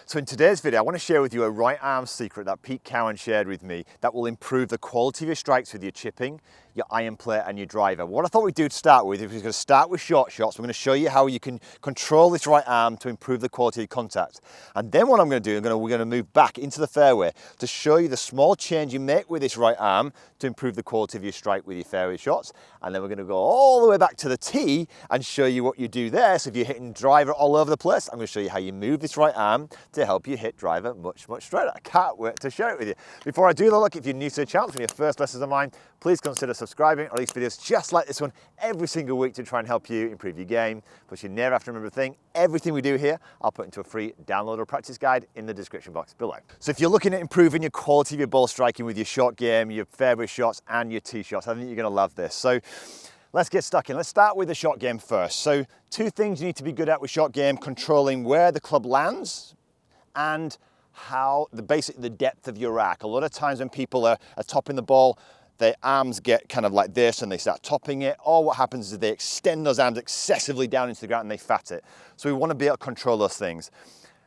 So in today's video, I want to share with you a right arm secret that Pete Cowen shared with me that will improve the quality of your strikes with your chipping, your iron play and your driver. What I thought we'd do to start with, if we're going to start with short shots, we're going to show you how you can control this right arm to improve the quality of contact. And then what I'm going to do, we're going to move back into the fairway to show you the small change you make with this right arm to improve the quality of your strike with your fairway shots. And then we're going to go all the way back to the tee and show you what you do there. So if you're hitting driver all over the place, I'm going to show you how you move this right arm to help you hit driver much straighter. I can't wait to share it with you. Before I do that, look, if you're new to the channel, for your first lessons of mine, please consider subscribing, or at least videos just like this one every single week to try and help you improve your game. But you never have to remember a thing. Everything we do here, I'll put into a free downloadable practice guide in the description box below. So if you're looking at improving your quality of your ball striking with your short game, your fairway shots and your tee shots, I think you're going to love this. So let's get stuck in. Let's start with the shot game first. So two things you need to be good at with shot game: controlling where the club lands and basically the depth of your rack. A lot of times when people are topping the ball, their arms get kind of like this and they start topping it, or what happens is they extend those arms excessively down into the ground and they fat it. So we want to be able to control those things.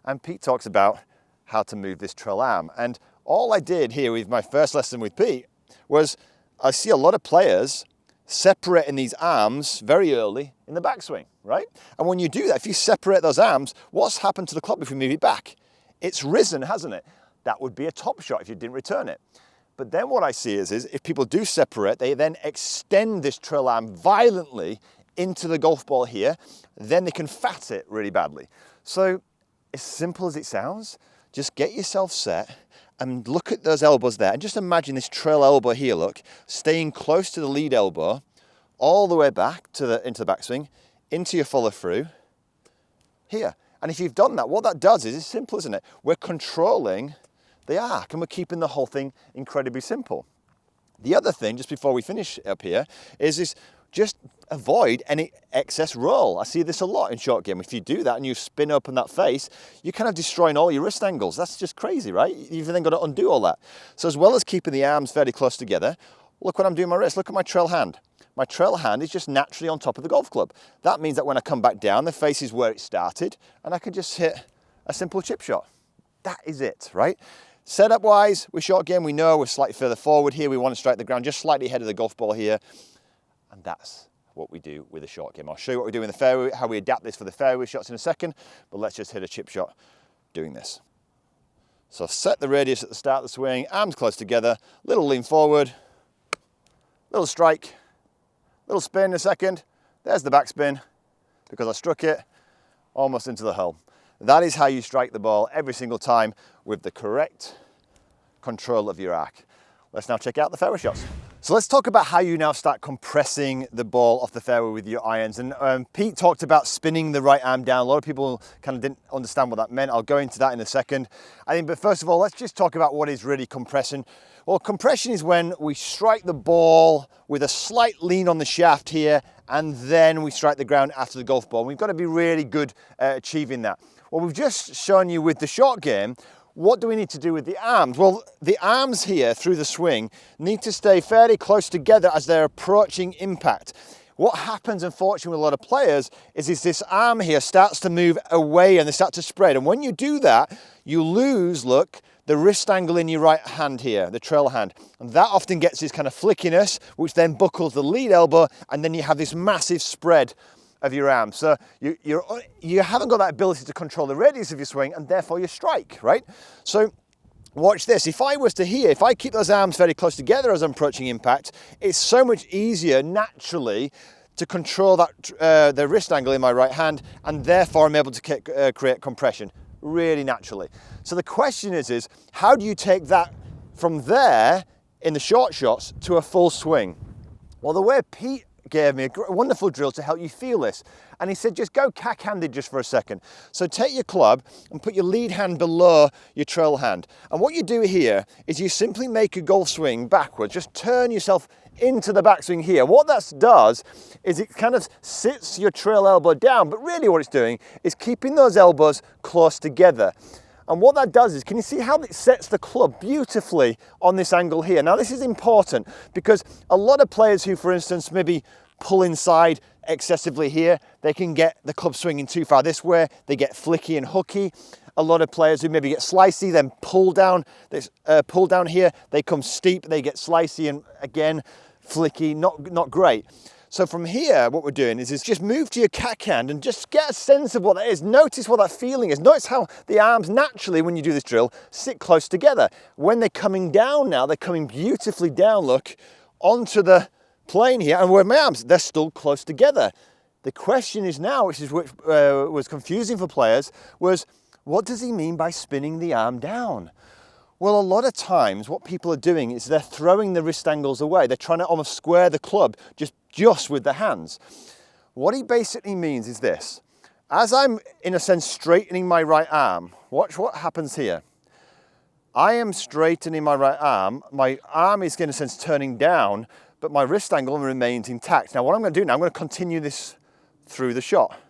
And Pete talks about how to move this trail arm. And all I did here with my first lesson with Pete was I see a lot of players separating these arms very early in the backswing, right? And when you do that, if you separate those arms, what's happened to the club if we move it back? It's risen, hasn't it? That would be a top shot if you didn't return it. But then what I see is if people do separate, they then extend this trail arm violently into the golf ball here, then they can fat it really badly. So as simple as it sounds, just get yourself set and look at those elbows there. And just imagine this trail elbow here, look, staying close to the lead elbow, all the way back to into the backswing, into your follow through here. And if you've done that, what that does is, it's simple, isn't it? We're controlling the arc and we're keeping the whole thing incredibly simple. The other thing, just before we finish up here, is just avoid any excess roll. I see this a lot in short game. If you do that and you spin open that face, you're kind of destroying all your wrist angles. That's just crazy, right? You've then got to undo all that. So as well as keeping the arms fairly close together, look what I'm doing with my wrist. Look at my trail hand. My trail hand is just naturally on top of the golf club. That means that when I come back down, the face is where it started, and I can just hit a simple chip shot. That is it, right? Setup wise, with short game, we know we're slightly further forward here. We want to strike the ground just slightly ahead of the golf ball here. And that's what we do with a short game. I'll show you what we do in the fairway, how we adapt this for the fairway shots in a second, but let's just hit a chip shot doing this. So set the radius at the start of the swing, arms close together, little lean forward, little strike, little spin in a second. There's the backspin because I struck it almost into the hole. That is how you strike the ball every single time with the correct control of your arc. Let's now check out the fairway shots. So let's talk about how you now start compressing the ball off the fairway with your irons. And Pete talked about spinning the right arm down. A lot of people kind of didn't understand what that meant. I'll go into that in a second. But first of all, let's just talk about what is really compression. Well, compression is when we strike the ball with a slight lean on the shaft here, and then we strike the ground after the golf ball. We've got to be really good at achieving that. Well, we've just shown you with the short game. What do we need to do with the arms? Well, the arms here through the swing need to stay fairly close together as they're approaching impact. What happens, unfortunately, with a lot of players is this arm here starts to move away and they start to spread. And when you do that, you lose, look, the wrist angle in your right hand here, the trail hand. And that often gets this kind of flickiness, which then buckles the lead elbow, and then you have this massive spread of your arm. So you haven't got that ability to control the radius of your swing and therefore your strike, right? So watch this. If I keep those arms very close together as I'm approaching impact, it's so much easier naturally to control that the wrist angle in my right hand, and therefore I'm able to create compression really naturally. So the question is how do you take that from there in the short shots to a full swing? Well, the way Pete gave me a wonderful drill to help you feel this. And he said, just go cack-handed just for a second. So take your club and put your lead hand below your trail hand. And what you do here is you simply make a golf swing backwards. Just turn yourself into the backswing here. What that does is it kind of sits your trail elbow down, but really what it's doing is keeping those elbows close together. And what that does is, can you see how it sets the club beautifully on this angle here? Now this is important because a lot of players who, for instance, maybe pull inside excessively here, they can get the club swinging too far this way, they get flicky and hooky. a lot of players who maybe get slicey, then pull down here, they come steep, they get slicey, and again, flicky, not great. So from here, what we're doing is just move to your backhand and just get a sense of what that is. Notice what that feeling is. Notice how the arms naturally, when you do this drill, sit close together. When they're coming down now, they're coming beautifully down, look, onto the plane here, and where my arms, they're still close together. The question is now, which was confusing for players, was what does he mean by spinning the arm down? Well, a lot of times what people are doing is they're throwing the wrist angles away. They're trying to almost square the club just with the hands. What he basically means is this. As I'm, in a sense, straightening my right arm, watch what happens here. I am straightening my right arm. My arm is, in a sense, turning down, but my wrist angle remains intact. Now, what I'm going to do now, I'm going to continue this through the shot.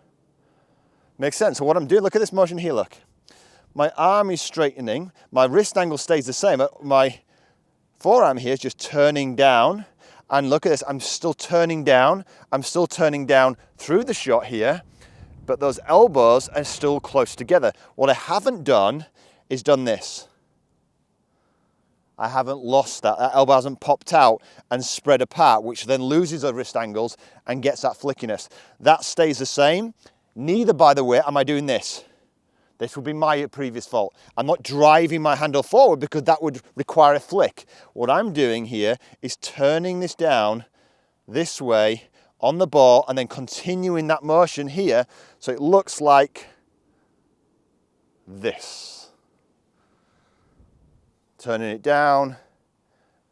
Makes sense. So what I'm doing, look at this motion here, look. My arm is straightening, my wrist angle stays the same, my forearm here is just turning down, and look at this, I'm still turning down through the shot here, but those elbows are still close together. What I haven't done is done this. I haven't lost that elbow hasn't popped out and spread apart, which then loses the wrist angles and gets that flickiness. That stays the same. Neither, by the way, am I doing this. This would be my previous fault. I'm not driving my handle forward because that would require a flick. What I'm doing here is turning this down this way on the ball and then continuing that motion here so it looks like this. Turning it down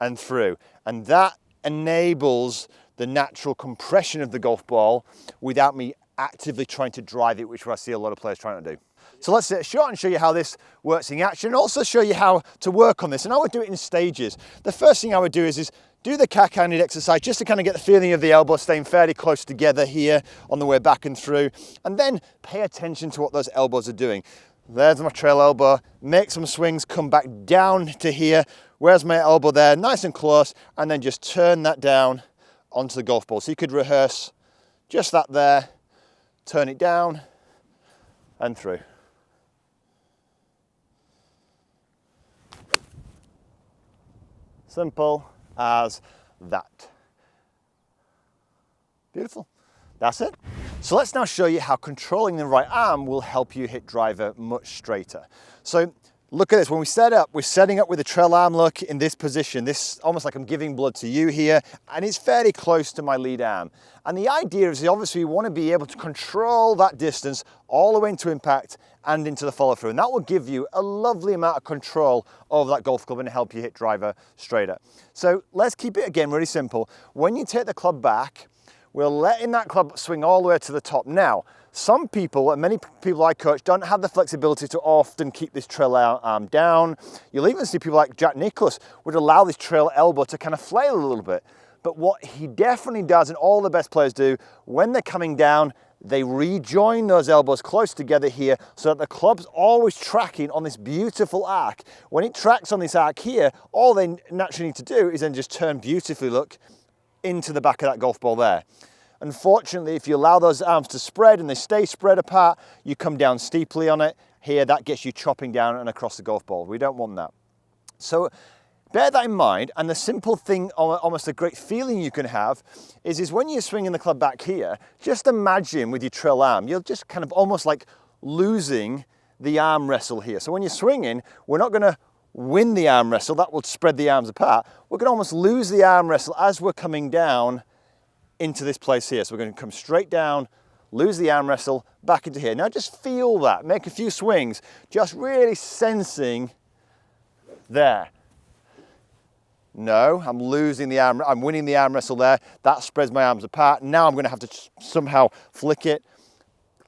and through. And that enables the natural compression of the golf ball without me actively trying to drive it, which I see a lot of players trying to do. So let's hit a shot and show you how this works in action, and also show you how to work on this. And I would do it in stages. The first thing I would do is do the cack-handed exercise just to kind of get the feeling of the elbow staying fairly close together here on the way back and through, and then pay attention to what those elbows are doing. There's my trail elbow, make some swings, come back down to here. Where's my elbow there? Nice and close, and then just turn that down onto the golf ball. So you could rehearse just that there, turn it down and through. Simple as that. Beautiful. That's it. So let's now show you how controlling the right arm will help you hit driver much straighter. So look at this. When we set up, we're setting up with the trail arm look in this position. This almost like I'm giving blood to you here, and it's fairly close to my lead arm. And the idea is obviously we want to be able to control that distance all the way into impact and into the follow through. And that will give you a lovely amount of control over that golf club and help you hit driver straighter. So let's keep it again really simple. When you take the club back, we're letting that club swing all the way to the top. Now, some people, and many people I coach, don't have the flexibility to often keep this trail arm down. You'll even see people like Jack Nicklaus would allow this trail elbow to kind of flail a little bit. But what he definitely does, and all the best players do, when they're coming down, they rejoin those elbows close together here so that the club's always tracking on this beautiful arc. When it tracks on this arc here, all they naturally need to do is then just turn beautifully, look, into the back of that golf ball there. Unfortunately, if you allow those arms to spread and they stay spread apart, you come down steeply on it. Here, that gets you chopping down and across the golf ball. We don't want that. So bear that in mind, and the simple thing, almost a great feeling you can have, is when you're swinging the club back here, just imagine with your trail arm, you're just kind of almost like losing the arm wrestle here. So when you're swinging, we're not going to win the arm wrestle, that will spread the arms apart. We're going to almost lose the arm wrestle as we're coming down into this place here. So we're going to come straight down, lose the arm wrestle, back into here. Now just feel that, make a few swings, just really sensing there. No, I'm losing the arm, I'm winning the arm wrestle there. That spreads my arms apart. Now I'm going to have to somehow flick it,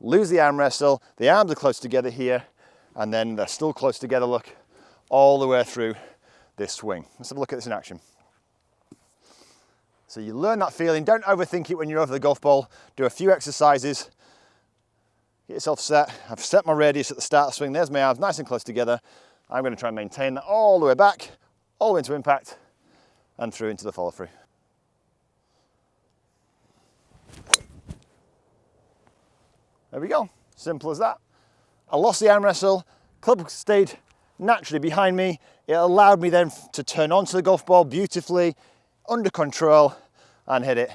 lose the arm wrestle. The arms are close together here, and then they're still close together, look, all the way through this swing. Let's have a look at this in action. So you learn that feeling. Don't overthink it when you're over the golf ball. Do a few exercises. Get yourself set. I've set my radius at the start of the swing. There's my arms nice and close together. I'm going to try and maintain that all the way back, all the way into impact, and through into the follow through. There we go. Simple as that. I lost the arm wrestle, Club stayed naturally behind me. It allowed me then to turn onto the golf ball beautifully, under control, and hit it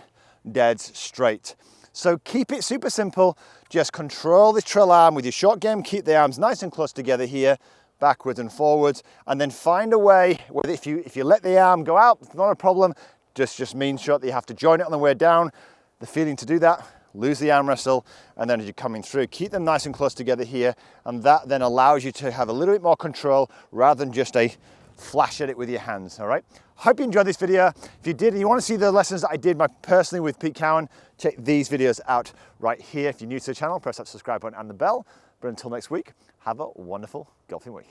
dead straight. So keep it super simple. Just control the trail arm with your short game. Keep the arms nice and close together here, backwards and forwards, and then find a way where if you let the arm go out, it's not a problem. Just means shot that you have to join it on the way down. The feeling to do that, lose the arm wrestle, and then as you're coming through, keep them nice and close together here, and that then allows you to have a little bit more control rather than just a flash at it with your hands, all right? Hope you enjoyed this video. If you did and you want to see the lessons that I did personally with Pete Cowen, check these videos out right here. If you're new to the channel, press that subscribe button and the bell. But until next week, have a wonderful golfing week.